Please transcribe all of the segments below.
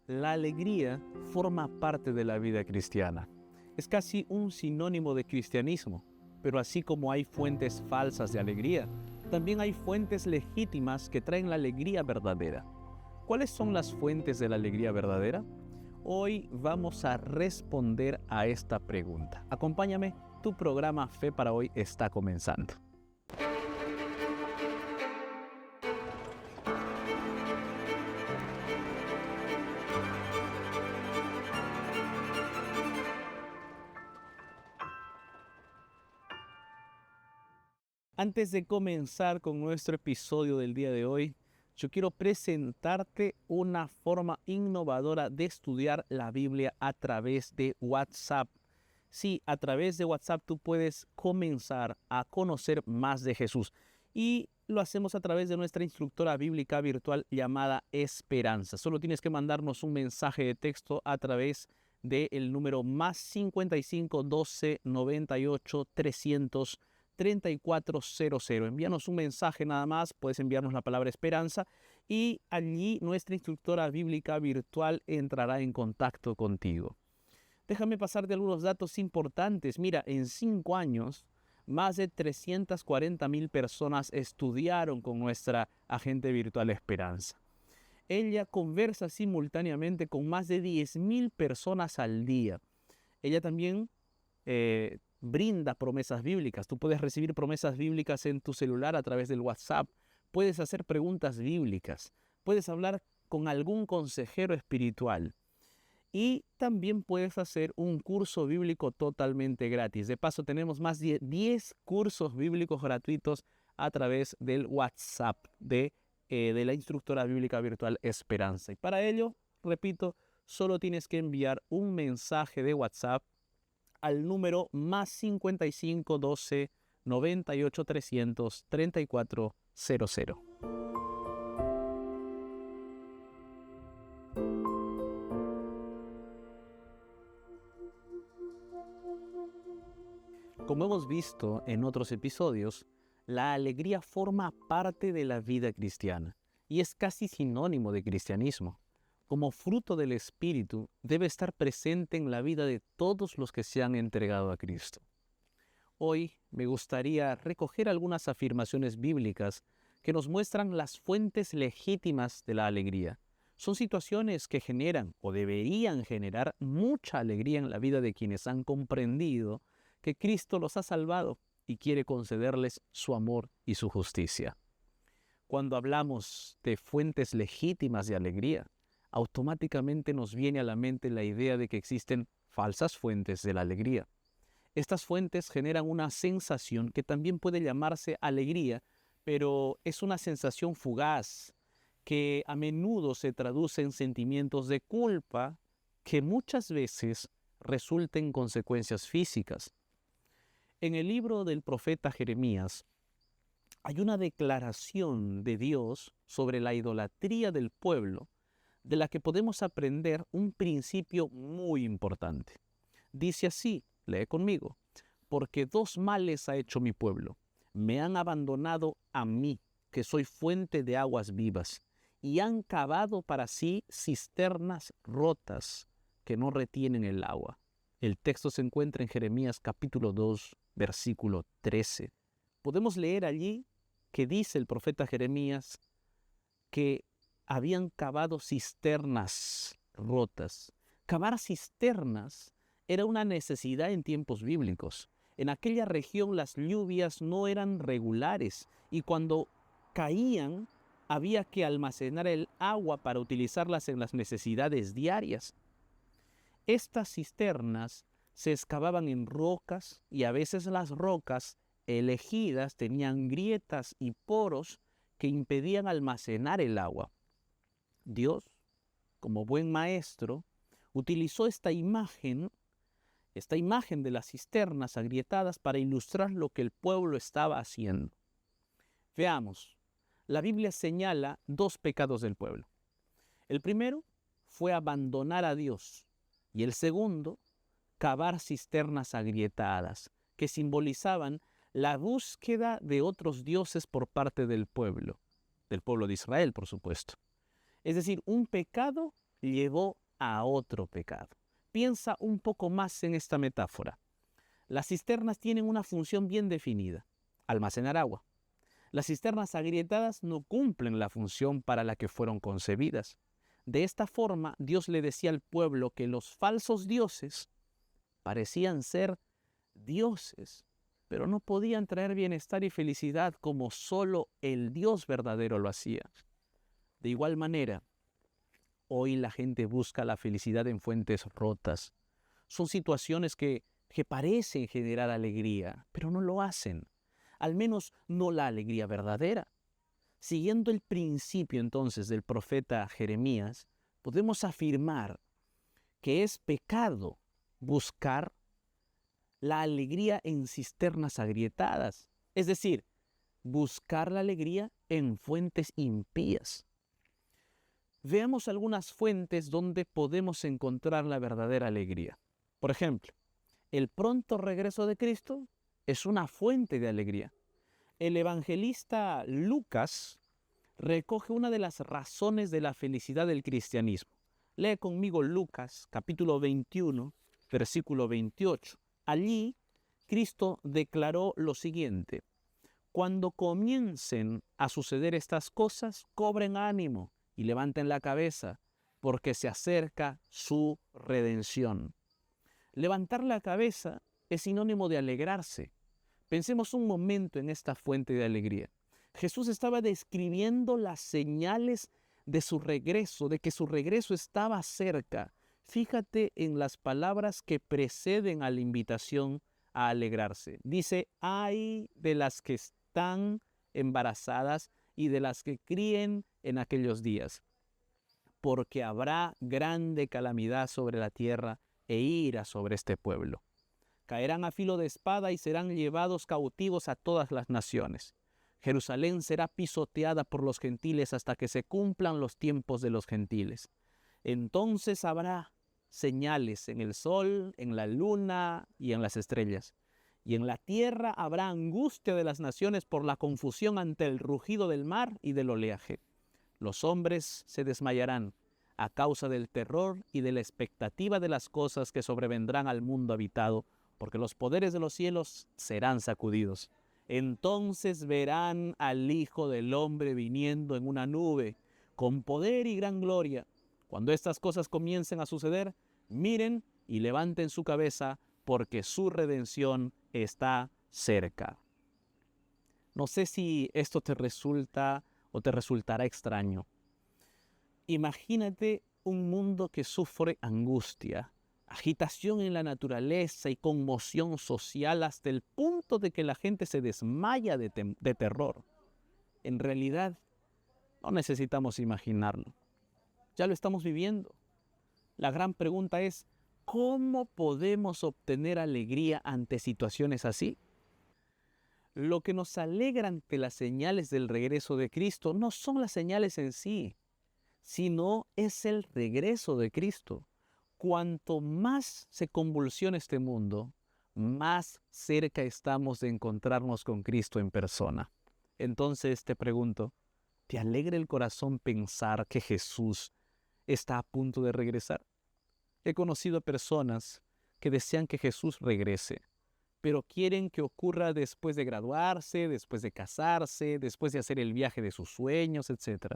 La alegría forma parte de la vida cristiana. Es casi un sinónimo de cristianismo, pero así como hay fuentes falsas de alegría, también hay fuentes legítimas que traen la alegría verdadera. ¿Cuáles son las fuentes de la alegría verdadera? Hoy vamos a responder a esta pregunta. Acompáñame, tu programa Fe para Hoy está comenzando. Antes de comenzar con nuestro episodio del día de hoy, yo quiero presentarte una forma innovadora de estudiar la Biblia a través de WhatsApp. Sí, a través de WhatsApp tú puedes comenzar a conocer más de Jesús. Y lo hacemos a través de nuestra instructora bíblica virtual llamada Esperanza. Solo tienes que mandarnos un mensaje de texto a través del número más 55 12 98 300 3400. Envíanos un mensaje nada más, puedes enviarnos la palabra esperanza y allí nuestra instructora bíblica virtual entrará en contacto contigo. Déjame pasarte algunos datos importantes. Mira, en 5 años, más de 340,000 personas estudiaron con nuestra agente virtual Esperanza. Ella conversa simultáneamente con más de 10,000 personas al día. Ella también brinda promesas bíblicas. Tú puedes recibir promesas bíblicas en tu celular a través del WhatsApp. Puedes hacer preguntas bíblicas. Puedes hablar con algún consejero espiritual. Y también puedes hacer un curso bíblico totalmente gratis. De paso, tenemos más de 10 cursos bíblicos gratuitos a través del WhatsApp de la instructora bíblica virtual Esperanza. Y para ello, repito, solo tienes que enviar un mensaje de WhatsApp al número más 55 12 98 300 3400. Como hemos visto en otros episodios, la alegría forma parte de la vida cristiana y es casi sinónimo de cristianismo. Como fruto del Espíritu, debe estar presente en la vida de todos los que se han entregado a Cristo. Hoy me gustaría recoger algunas afirmaciones bíblicas que nos muestran las fuentes legítimas de la alegría. Son situaciones que generan o deberían generar mucha alegría en la vida de quienes han comprendido que Cristo los ha salvado y quiere concederles su amor y su justicia. Cuando hablamos de fuentes legítimas de alegría, automáticamente nos viene a la mente la idea de que existen falsas fuentes de la alegría. Estas fuentes generan una sensación que también puede llamarse alegría, pero es una sensación fugaz que a menudo se traduce en sentimientos de culpa que muchas veces resultan en consecuencias físicas. En el libro del profeta Jeremías hay una declaración de Dios sobre la idolatría del pueblo, de la que podemos aprender un principio muy importante. Dice así, lee conmigo: porque 2 males ha hecho mi pueblo. Me han abandonado a mí, que soy fuente de aguas vivas, y han cavado para sí cisternas rotas que no retienen el agua. El texto se encuentra en Jeremías capítulo 2, versículo 13. Podemos leer allí que dice el profeta Jeremías que habían cavado cisternas rotas. Cavar cisternas era una necesidad en tiempos bíblicos. En aquella región las lluvias no eran regulares y cuando caían había que almacenar el agua para utilizarlas en las necesidades diarias. Estas cisternas se excavaban en rocas y a veces las rocas elegidas tenían grietas y poros que impedían almacenar el agua. Dios, como buen maestro, utilizó esta imagen de las cisternas agrietadas para ilustrar lo que el pueblo estaba haciendo. Veamos, la Biblia señala 2 pecados del pueblo. El primero fue abandonar a Dios y el segundo, cavar cisternas agrietadas, que simbolizaban la búsqueda de otros dioses por parte del pueblo de Israel, por supuesto. Es decir, un pecado llevó a otro pecado. Piensa un poco más en esta metáfora. Las cisternas tienen una función bien definida: almacenar agua. Las cisternas agrietadas no cumplen la función para la que fueron concebidas. De esta forma, Dios le decía al pueblo que los falsos dioses parecían ser dioses, pero no podían traer bienestar y felicidad como solo el Dios verdadero lo hacía. De igual manera, hoy la gente busca la felicidad en fuentes rotas. Son situaciones que parecen generar alegría, pero no lo hacen. Al menos no la alegría verdadera. Siguiendo el principio entonces del profeta Jeremías, podemos afirmar que es pecado buscar la alegría en cisternas agrietadas, es decir, buscar la alegría en fuentes impías. Veamos algunas fuentes donde podemos encontrar la verdadera alegría. Por ejemplo, el pronto regreso de Cristo es una fuente de alegría. El evangelista Lucas recoge una de las razones de la felicidad del cristianismo. Lee conmigo Lucas, capítulo 21, versículo 28. Allí, Cristo declaró lo siguiente: cuando comiencen a suceder estas cosas, cobren ánimo y levanten la cabeza, porque se acerca su redención. Levantar la cabeza es sinónimo de alegrarse. Pensemos un momento en esta fuente de alegría. Jesús estaba describiendo las señales de su regreso, de que su regreso estaba cerca. Fíjate en las palabras que preceden a la invitación a alegrarse. Dice: ay de las que están embarazadas y de las que críen en aquellos días, porque habrá grande calamidad sobre la tierra e ira sobre este pueblo. Caerán a filo de espada y serán llevados cautivos a todas las naciones. Jerusalén será pisoteada por los gentiles hasta que se cumplan los tiempos de los gentiles. Entonces habrá señales en el sol, en la luna y en las estrellas. Y en la tierra habrá angustia de las naciones por la confusión ante el rugido del mar y del oleaje. Los hombres se desmayarán a causa del terror y de la expectativa de las cosas que sobrevendrán al mundo habitado, porque los poderes de los cielos serán sacudidos. Entonces verán al Hijo del Hombre viniendo en una nube, con poder y gran gloria. Cuando estas cosas comiencen a suceder, miren y levanten su cabeza, porque su redención está cerca. No sé si esto te resulta o te resultará extraño. Imagínate un mundo que sufre angustia, agitación en la naturaleza y conmoción social hasta el punto de que la gente se desmaya de terror. En realidad, no necesitamos imaginarlo. Ya lo estamos viviendo. La gran pregunta es: ¿cómo podemos obtener alegría ante situaciones así? Lo que nos alegra ante las señales del regreso de Cristo no son las señales en sí, sino es el regreso de Cristo. Cuanto más se convulsiona este mundo, más cerca estamos de encontrarnos con Cristo en persona. Entonces te pregunto, ¿te alegra el corazón pensar que Jesús está a punto de regresar? He conocido a personas que desean que Jesús regrese, pero quieren que ocurra después de graduarse, después de casarse, después de hacer el viaje de sus sueños, etc.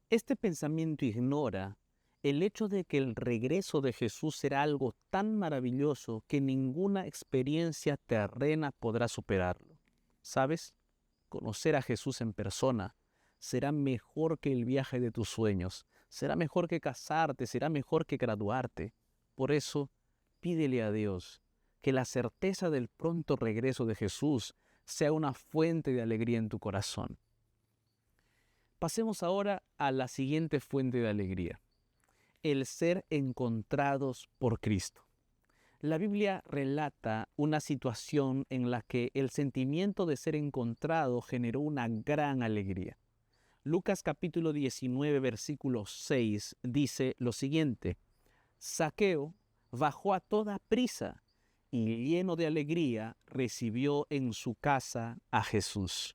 Este pensamiento ignora el hecho de que el regreso de Jesús será algo tan maravilloso que ninguna experiencia terrena podrá superarlo. ¿Sabes? Conocer a Jesús en persona será mejor que el viaje de tus sueños, será mejor que casarte, será mejor que graduarte. Por eso, pídele a Dios que la certeza del pronto regreso de Jesús sea una fuente de alegría en tu corazón. Pasemos ahora a la siguiente fuente de alegría: el ser encontrados por Cristo. La Biblia relata una situación en la que el sentimiento de ser encontrado generó una gran alegría. Lucas capítulo 19, versículo 6 dice lo siguiente: Zaqueo bajó a toda prisa y lleno de alegría recibió en su casa a Jesús.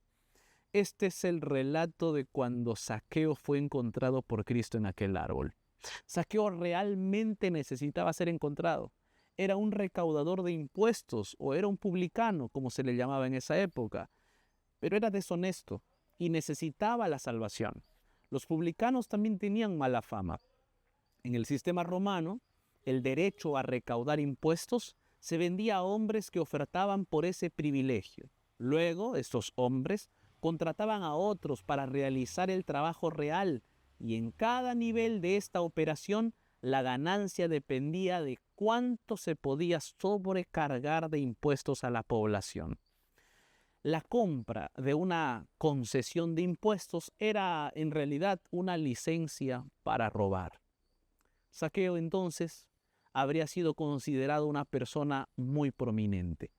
Este es el relato de cuando Zaqueo fue encontrado por Cristo en aquel árbol. Zaqueo realmente necesitaba ser encontrado. Era un recaudador de impuestos o era un publicano, como se le llamaba en esa época, pero era deshonesto y necesitaba la salvación. Los publicanos también tenían mala fama. En el sistema romano, el derecho a recaudar impuestos se vendía a hombres que ofertaban por ese privilegio. Luego, estos hombres contrataban a otros para realizar el trabajo real y en cada nivel de esta operación la ganancia dependía de cuánto se podía sobrecargar de impuestos a la población. La compra de una concesión de impuestos era en realidad una licencia para robar. Zaqueo entonces habría sido considerado una persona muy prominente.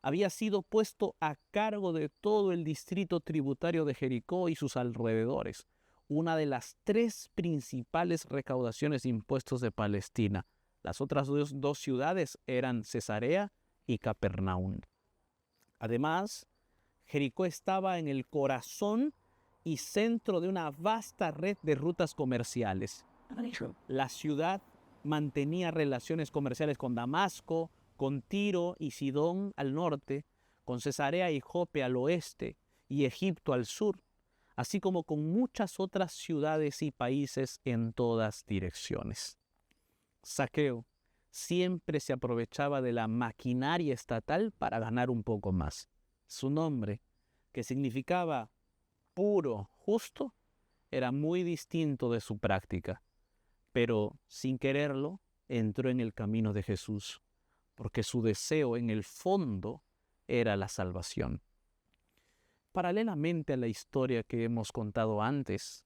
Había sido puesto a cargo de todo el distrito tributario de Jericó y sus alrededores, una de las 3 principales recaudaciones de impuestos de Palestina. Las otras dos ciudades eran Cesarea y Capernaum. Además, Jericó estaba en el corazón y centro de una vasta red de rutas comerciales. La ciudad mantenía relaciones comerciales con Damasco, con Tiro y Sidón al norte, con Cesarea y Jope al oeste y Egipto al sur, así como con muchas otras ciudades y países en todas direcciones. Zaqueo siempre se aprovechaba de la maquinaria estatal para ganar un poco más. Su nombre, que significaba puro, justo, era muy distinto de su práctica, pero sin quererlo entró en el camino de Jesús, porque su deseo en el fondo era la salvación. Paralelamente a la historia que hemos contado antes,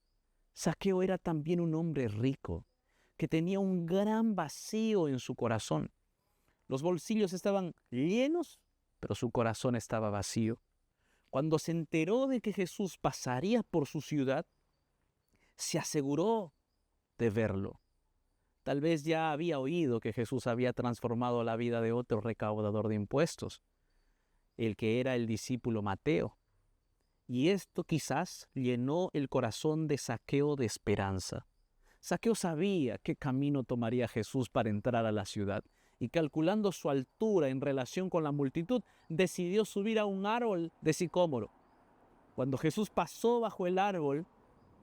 Zaqueo era también un hombre rico, que tenía un gran vacío en su corazón. Los bolsillos estaban llenos, pero su corazón estaba vacío. Cuando se enteró de que Jesús pasaría por su ciudad, se aseguró de verlo. Tal vez ya había oído que Jesús había transformado la vida de otro recaudador de impuestos, el que era el discípulo Mateo. Y esto quizás llenó el corazón de Zaqueo de esperanza. Zaqueo sabía qué camino tomaría Jesús para entrar a la ciudad y calculando su altura en relación con la multitud, decidió subir a un árbol de sicómoro. Cuando Jesús pasó bajo el árbol,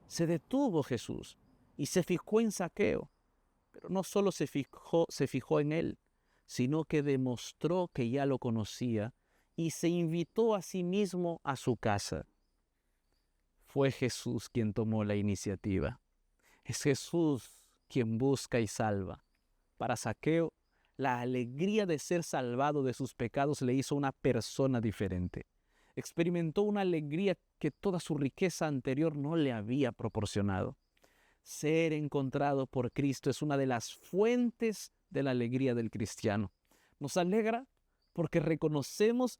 se detuvo Jesús y se fijó en Zaqueo. Pero no solo se fijó en él, sino que demostró que ya lo conocía y se invitó a sí mismo a su casa. Fue Jesús quien tomó la iniciativa. Es Jesús quien busca y salva. Para Zaqueo, la alegría de ser salvado de sus pecados le hizo una persona diferente. Experimentó una alegría que toda su riqueza anterior no le había proporcionado. Ser encontrado por Cristo es una de las fuentes de la alegría del cristiano. Nos alegra porque reconocemos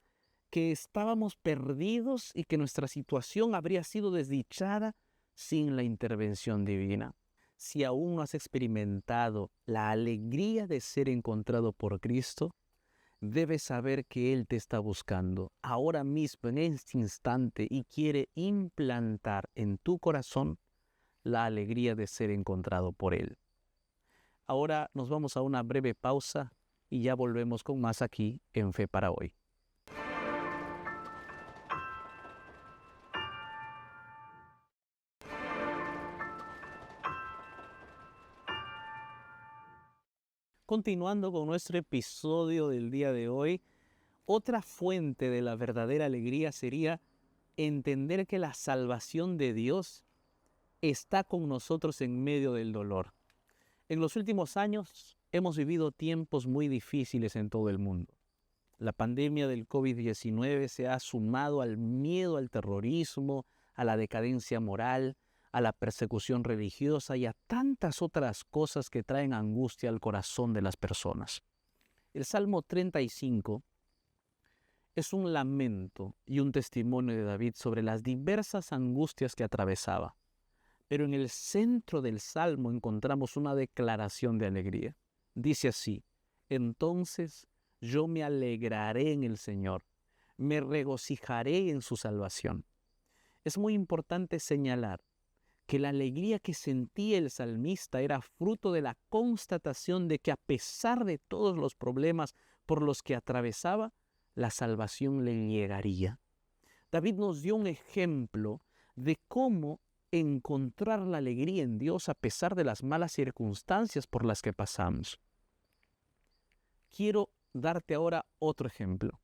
que estábamos perdidos y que nuestra situación habría sido desdichada sin la intervención divina. Si aún no has experimentado la alegría de ser encontrado por Cristo, debes saber que Él te está buscando ahora mismo, en este instante, y quiere implantar en tu corazón la alegría de ser encontrado por Él. Ahora nos vamos a una breve pausa y ya volvemos con más aquí en Fe para Hoy. Continuando con nuestro episodio del día de hoy, otra fuente de la verdadera alegría sería entender que la salvación de Dios está con nosotros en medio del dolor. En los últimos años hemos vivido tiempos muy difíciles en todo el mundo. La pandemia del COVID-19 se ha sumado al miedo al terrorismo, a la decadencia moral, a la persecución religiosa y a tantas otras cosas que traen angustia al corazón de las personas. El Salmo 35 es un lamento y un testimonio de David sobre las diversas angustias que atravesaba. Pero en el centro del Salmo encontramos una declaración de alegría. Dice así: entonces yo me alegraré en el Señor, me regocijaré en su salvación. Es muy importante señalar que la alegría que sentía el salmista era fruto de la constatación de que a pesar de todos los problemas por los que atravesaba, la salvación le llegaría. David nos dio un ejemplo de cómo encontrar la alegría en Dios a pesar de las malas circunstancias por las que pasamos. Quiero darte ahora otro ejemplo,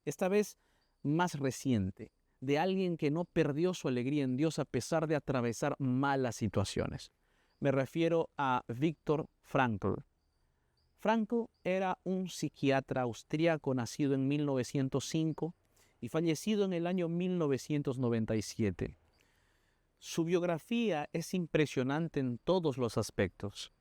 esta vez más reciente, de alguien que no perdió su alegría en Dios a pesar de atravesar malas situaciones. Me refiero a Viktor Frankl. Frankl era un psiquiatra austríaco nacido en 1905 y fallecido en el año 1997. Su biografía es impresionante en todos los aspectos.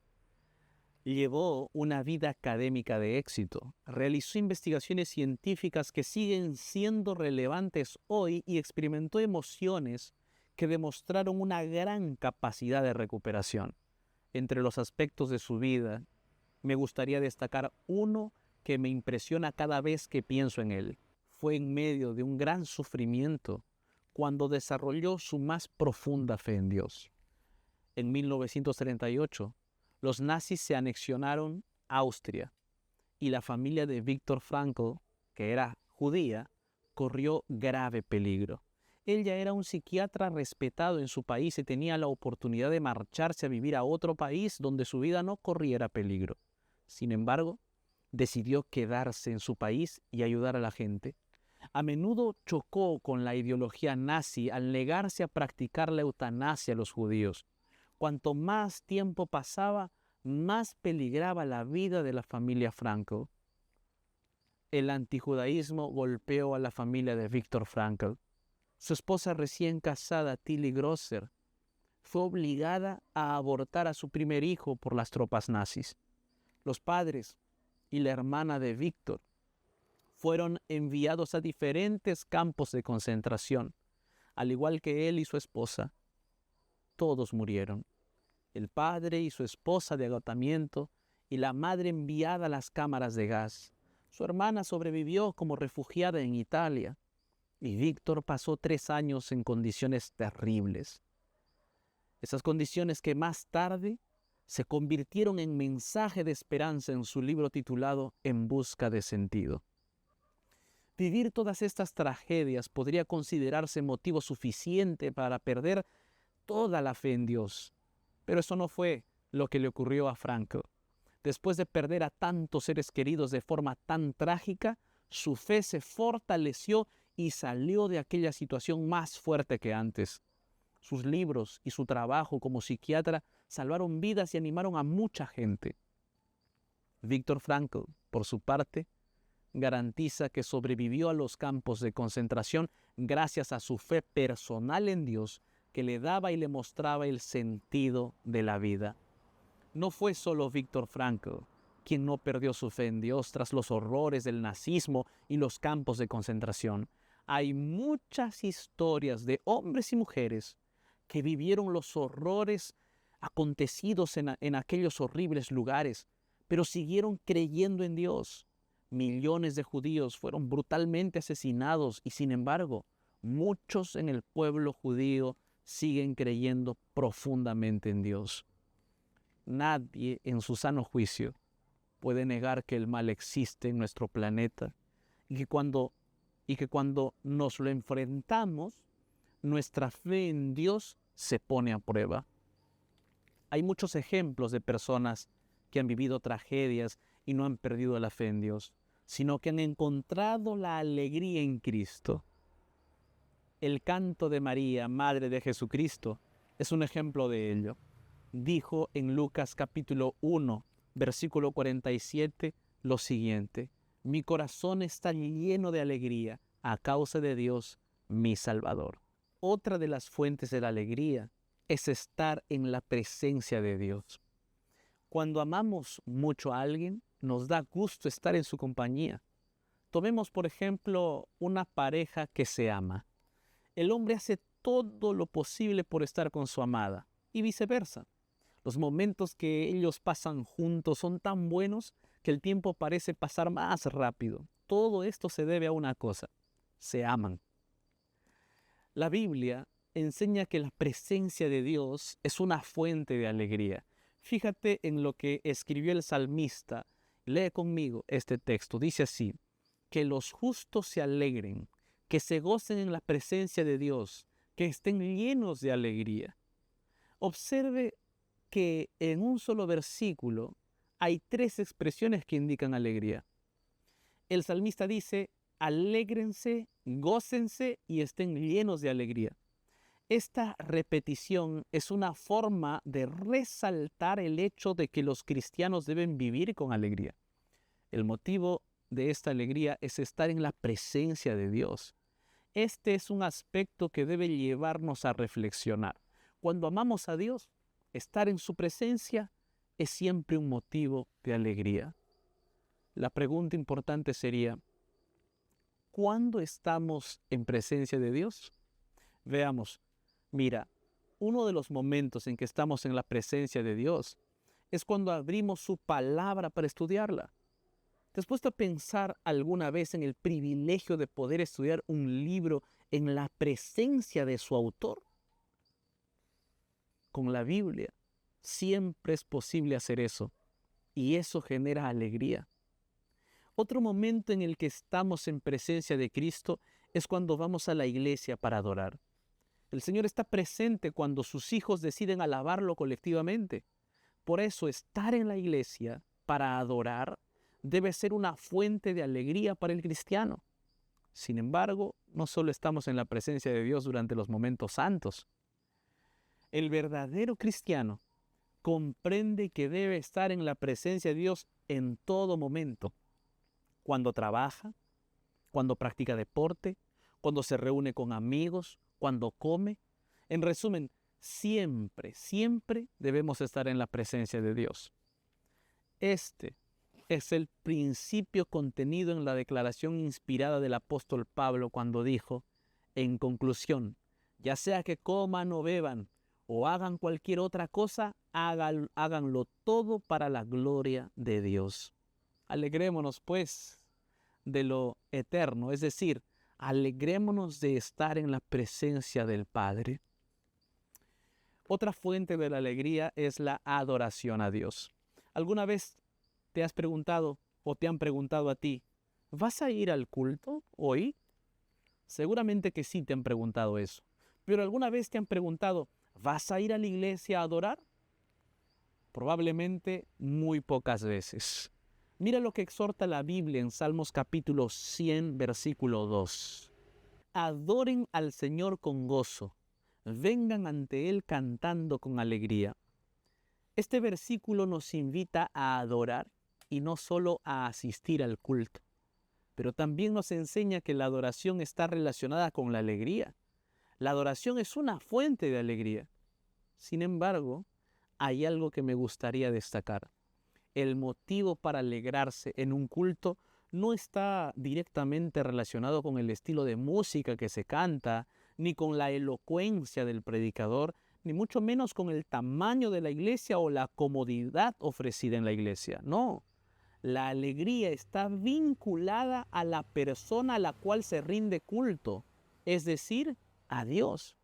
Llevó una vida académica de éxito, realizó investigaciones científicas que siguen siendo relevantes hoy y experimentó emociones que demostraron una gran capacidad de recuperación. Entre los aspectos de su vida, me gustaría destacar uno que me impresiona cada vez que pienso en él. Fue en medio de un gran sufrimiento cuando desarrolló su más profunda fe en Dios. En 1938, los nazis se anexionaron a Austria y la familia de Viktor Frankl, que era judía, corrió grave peligro. Él ya era un psiquiatra respetado en su país y tenía la oportunidad de marcharse a vivir a otro país donde su vida no corriera peligro. Sin embargo, decidió quedarse en su país y ayudar a la gente. A menudo chocó con la ideología nazi al negarse a practicar la eutanasia a los judíos. Cuanto más tiempo pasaba, más peligraba la vida de la familia Frankl. El antijudaísmo golpeó a la familia de Viktor Frankl. Su esposa recién casada, Tilly Grosser, fue obligada a abortar a su primer hijo por las tropas nazis. Los padres y la hermana de Viktor fueron enviados a diferentes campos de concentración, al igual que él y su esposa. Todos murieron. El padre y su esposa de agotamiento y la madre enviada a las cámaras de gas. Su hermana sobrevivió como refugiada en Italia y Víctor pasó 3 años en condiciones terribles. Esas condiciones que más tarde se convirtieron en mensaje de esperanza en su libro titulado En busca de sentido. Vivir todas estas tragedias podría considerarse motivo suficiente para perder toda la fe en Dios. Pero eso no fue lo que le ocurrió a Frankl. Después de perder a tantos seres queridos de forma tan trágica, su fe se fortaleció y salió de aquella situación más fuerte que antes. Sus libros y su trabajo como psiquiatra salvaron vidas y animaron a mucha gente. Viktor Frankl, por su parte, garantiza que sobrevivió a los campos de concentración gracias a su fe personal en Dios que le daba y le mostraba el sentido de la vida. No fue solo Viktor Frankl quien no perdió su fe en Dios tras los horrores del nazismo y los campos de concentración. Hay muchas historias de hombres y mujeres que vivieron los horrores acontecidos en aquellos horribles lugares, pero siguieron creyendo en Dios. Millones de judíos fueron brutalmente asesinados y, sin embargo, muchos en el pueblo judío siguen creyendo profundamente en Dios. Nadie en su sano juicio puede negar que el mal existe en nuestro planeta y que cuando nos lo enfrentamos, nuestra fe en Dios se pone a prueba. Hay muchos ejemplos de personas que han vivido tragedias y no han perdido la fe en Dios, sino que han encontrado la alegría en Cristo. El canto de María, Madre de Jesucristo, es un ejemplo de ello. Dijo en Lucas capítulo 1, versículo 47, lo siguiente: mi corazón está lleno de alegría a causa de Dios, mi Salvador. Otra de las fuentes de la alegría es estar en la presencia de Dios. Cuando amamos mucho a alguien, nos da gusto estar en su compañía. Tomemos, por ejemplo, una pareja que se ama. El hombre hace todo lo posible por estar con su amada y viceversa. Los momentos que ellos pasan juntos son tan buenos que el tiempo parece pasar más rápido. Todo esto se debe a una cosa: se aman. La Biblia enseña que la presencia de Dios es una fuente de alegría. Fíjate en lo que escribió el salmista. Lee conmigo este texto. Dice así: que los justos se alegren, que se gocen en la presencia de Dios, que estén llenos de alegría. Observe que en un solo versículo hay 3 expresiones que indican alegría. El salmista dice: alégrense, gócense y estén llenos de alegría. Esta repetición es una forma de resaltar el hecho de que los cristianos deben vivir con alegría. El motivo de esta alegría es estar en la presencia de Dios. Este es un aspecto que debe llevarnos a reflexionar. Cuando amamos a Dios, estar en su presencia es siempre un motivo de alegría. La pregunta importante sería: ¿cuándo estamos en presencia de Dios? Veamos. Mira, uno de los momentos en que estamos en la presencia de Dios es cuando abrimos su palabra para estudiarla. ¿Te has puesto a pensar alguna vez en el privilegio de poder estudiar un libro en la presencia de su autor? Con la Biblia siempre es posible hacer eso, y eso genera alegría. Otro momento en el que estamos en presencia de Cristo es cuando vamos a la iglesia para adorar. El Señor está presente cuando sus hijos deciden alabarlo colectivamente. Por eso, estar en la iglesia para adorar debe ser una fuente de alegría para el cristiano. Sin embargo, no solo estamos en la presencia de Dios durante los momentos santos. El verdadero cristiano comprende que debe estar en la presencia de Dios en todo momento. Cuando trabaja, cuando practica deporte, cuando se reúne con amigos, cuando come. En resumen, siempre debemos estar en la presencia de Dios. Este es el principio contenido en la declaración inspirada del apóstol Pablo cuando dijo: en conclusión, ya sea que coman o beban o hagan cualquier otra cosa, háganlo todo para la gloria de Dios. Alegrémonos, pues, de lo eterno, es decir, alegrémonos de estar en la presencia del Padre. Otra fuente de la alegría es la adoración a Dios. ¿Alguna vez te has preguntado o te han preguntado a ti: ¿vas a ir al culto hoy? Seguramente que sí te han preguntado eso. Pero ¿alguna vez te han preguntado: ¿vas a ir a la iglesia a adorar? Probablemente muy pocas veces. Mira lo que exhorta la Biblia en Salmos capítulo 100, versículo 2. Adoren al Señor con gozo, vengan ante Él cantando con alegría. Este versículo nos invita a adorar y no solo a asistir al culto, pero también nos enseña que la adoración está relacionada con la alegría. La adoración es una fuente de alegría. Sin embargo, hay algo que me gustaría destacar. El motivo para alegrarse en un culto no está directamente relacionado con el estilo de música que se canta, ni con la elocuencia del predicador, ni mucho menos con el tamaño de la iglesia o la comodidad ofrecida en la iglesia. No, la alegría está vinculada a la persona a la cual se rinde culto, es decir, a Dios.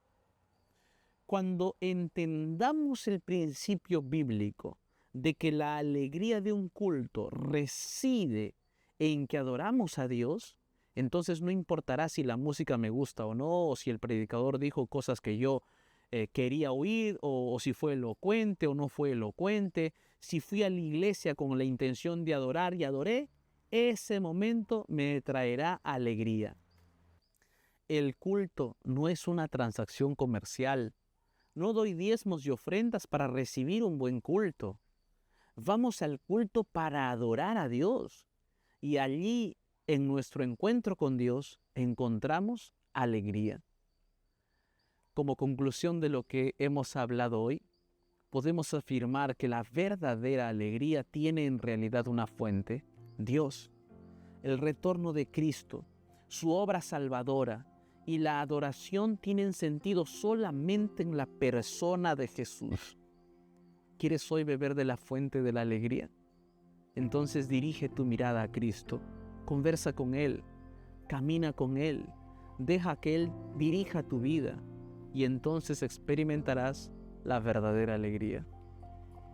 Cuando entendamos el principio bíblico de que la alegría de un culto reside en que adoramos a Dios, entonces no importará si la música me gusta o no, o si el predicador dijo cosas que yo quería oír, o si fue elocuente o no fue elocuente, si fui a la iglesia con la intención de adorar y adoré, ese momento me traerá alegría. El culto no es una transacción comercial. No doy diezmos y ofrendas para recibir un buen culto. Vamos al culto para adorar a Dios. Y allí, en nuestro encuentro con Dios, encontramos alegría. Como conclusión de lo que hemos hablado hoy, podemos afirmar que la verdadera alegría tiene en realidad una fuente: Dios, el retorno de Cristo, su obra salvadora, y la adoración tienen sentido solamente en la persona de Jesús. ¿Quieres hoy beber de la fuente de la alegría? Entonces dirige tu mirada a Cristo, conversa con Él, camina con Él, deja que Él dirija tu vida. y entonces experimentarás la verdadera alegría.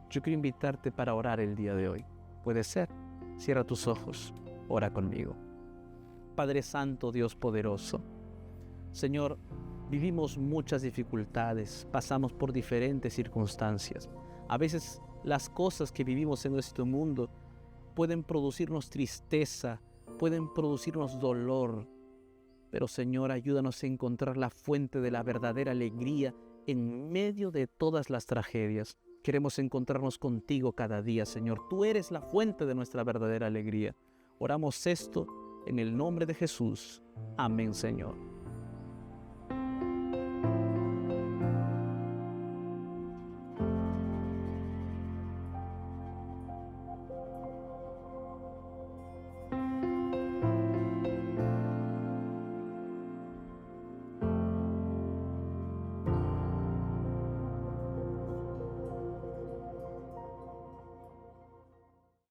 Yo quiero invitarte para orar el día de hoy. Puede ser. Cierra tus ojos. Ora conmigo. Padre Santo, Dios poderoso. Señor, vivimos muchas dificultades, pasamos por diferentes circunstancias. A veces las cosas que vivimos en nuestro mundo pueden producirnos tristeza, pueden producirnos dolor. Pero Señor, ayúdanos a encontrar la fuente de la verdadera alegría en medio de todas las tragedias. Queremos encontrarnos contigo cada día, Señor. Tú eres la fuente de nuestra verdadera alegría. Oramos esto en el nombre de Jesús. Amén, Señor.